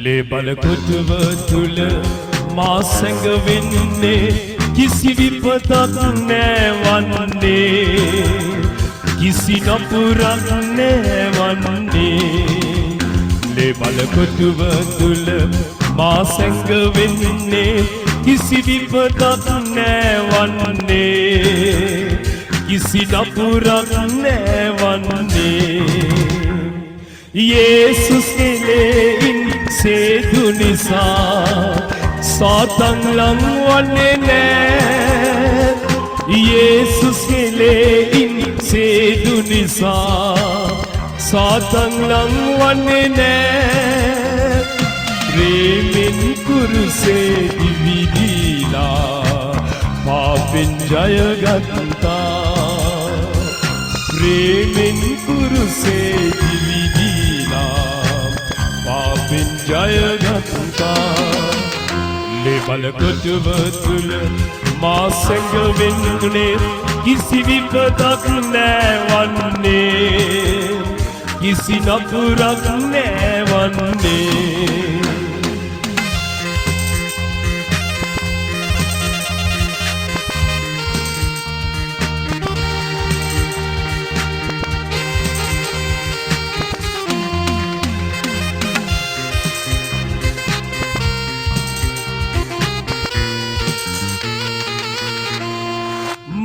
ලේබල කොටුව තුල මා සැඟවෙන්නේ කිසි විපතක් නෑවන්නේ කිසි නපුරක් නෑවන්නේ ලේබල කොටුව තුල මා සැඟවෙන්නේ කිසි විපතක් නෑවන්නේ කිසි නපුරක් නෑවන්නේ යේසුස් එලෙයින් සේදු නිසා සාතන් ලංවන්නේ නෑ යේසුස් එලෙයින් සේදු නිසා සාතන් ලංවන්නේ නෑ ප්‍රේමෙන් කුරුසේ දිවිදීලා පාපෙන් ජයගත්තා ප්‍රේමෙන් කුරුසේ පාපෙන් ජයගත්තා ලේබල කොටුව තුල මා සැඟවෙන්නේ කිසි විපතක් නෑවන්නේ කිසි නපුරක් නෑවන්නේ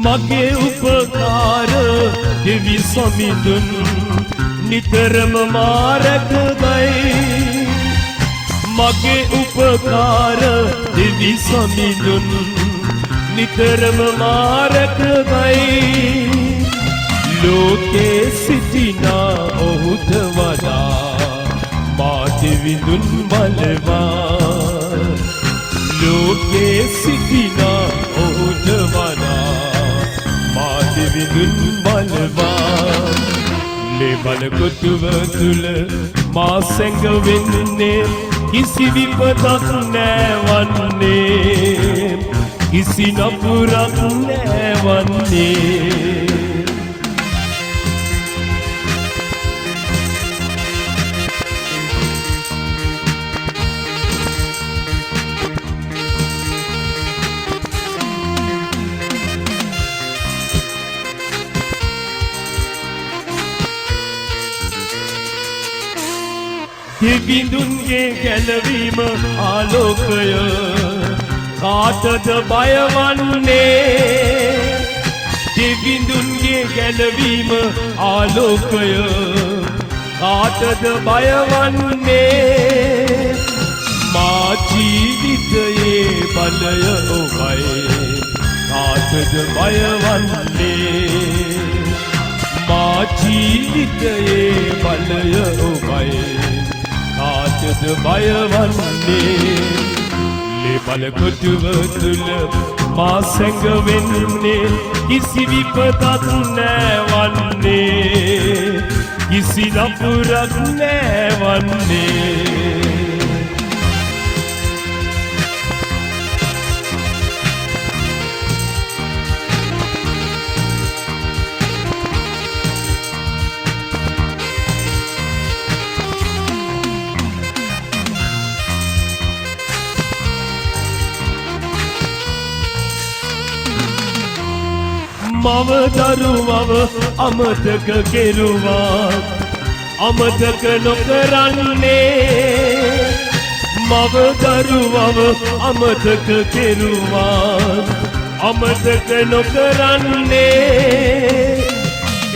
මගේ උපකාර දෙවි සමිඳුන් නිතරම මා රැකගයි මගේ උපකාර දෙවි සමිඳුන් නිතරම මා රැකගයි ලෝකේ සිටිනා ඔහුට වඩා මා දෙවිඳුන් බලවා ලෝකේ සිටිනා ඔහුට වඩා දෙවිඳුන් බලවා ලේබල කොටුව තුල මා සැඟවෙන්නේ කිසි විපතක් නෑවන්නේ කිසි නපුරක් නෑවන්නේ දෙවිඳුන්ගේ ගැලවීම ආලෝකය කාටද බයවන්නේ දෙවිඳුන්ගේ ගැලවීම ආලෝකය කාටද බයවන්නේ මා ජීවිතයේ බලය ඔබයි කාටද බයවන්නේ මා ජීවිතයේ බලය ඔබයි කාටද බයවන්නේ ලේබල කොටුව තුල මා සැඟවෙන්නේ කිසි විපතක් නෑවන්නේ කිසි නපුරක් නෑවන්නේ මව දරුවව අමතක කෙරුවා අමතක නොකරන්නේ මව දරුවව අමතක කෙරුවා අමතක නොකරන්නේ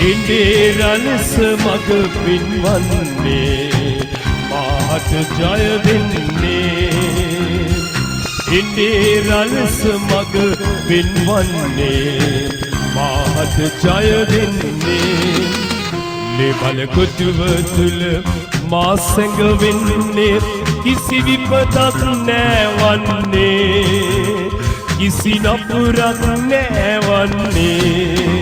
ඉන්දේ රණස මග පින්වන්නේ මාට ජය දෙන්නේ ඉන්දේ රණස මග පින්වන්නේ මාට ජය දෙන්නේ ලේබල කොටුව තුල මා සැඟවෙන්නේ කිසි විපතක් නෑවන්නේ කිසි නපුරක් නෑවන්නේ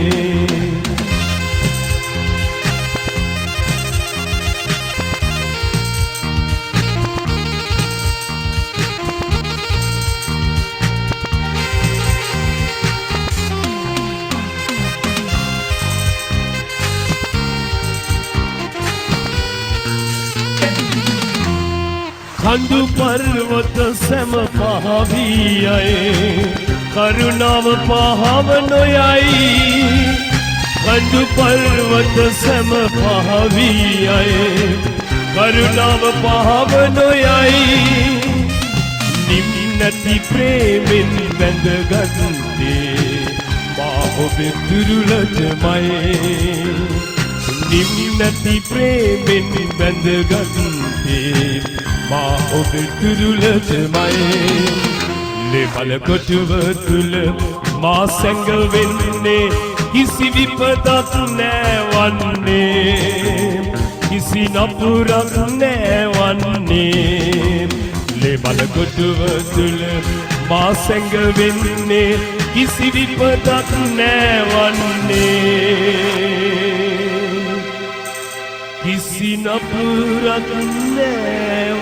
කඳු පර්වත සැම පහවී අයේ කරුණාව පහව නොයයි කඳු පර්වත සැම පහවී අයේ කරුණාව පහව නොයයි නිම්නති ප්‍රේමෙන් බැඳගත්තේ මා ඔබේ දුර්ලභමයි නිම්නති ප්‍රේමෙන් බැඳගත්තේ මා ඔබේ දුර්ලභමයි ලෙබල කොටුව තුල මා සැඟවෙන්නේ කිසි විපතක් නැවන්නේ කිසි නපුරක් නැවන්නේ ලෙබල කොටුව තුල මා සැඟවෙන්නේ කිසි විපතක් නැවන්නේ කිසි නපුරක් නැවන්නේ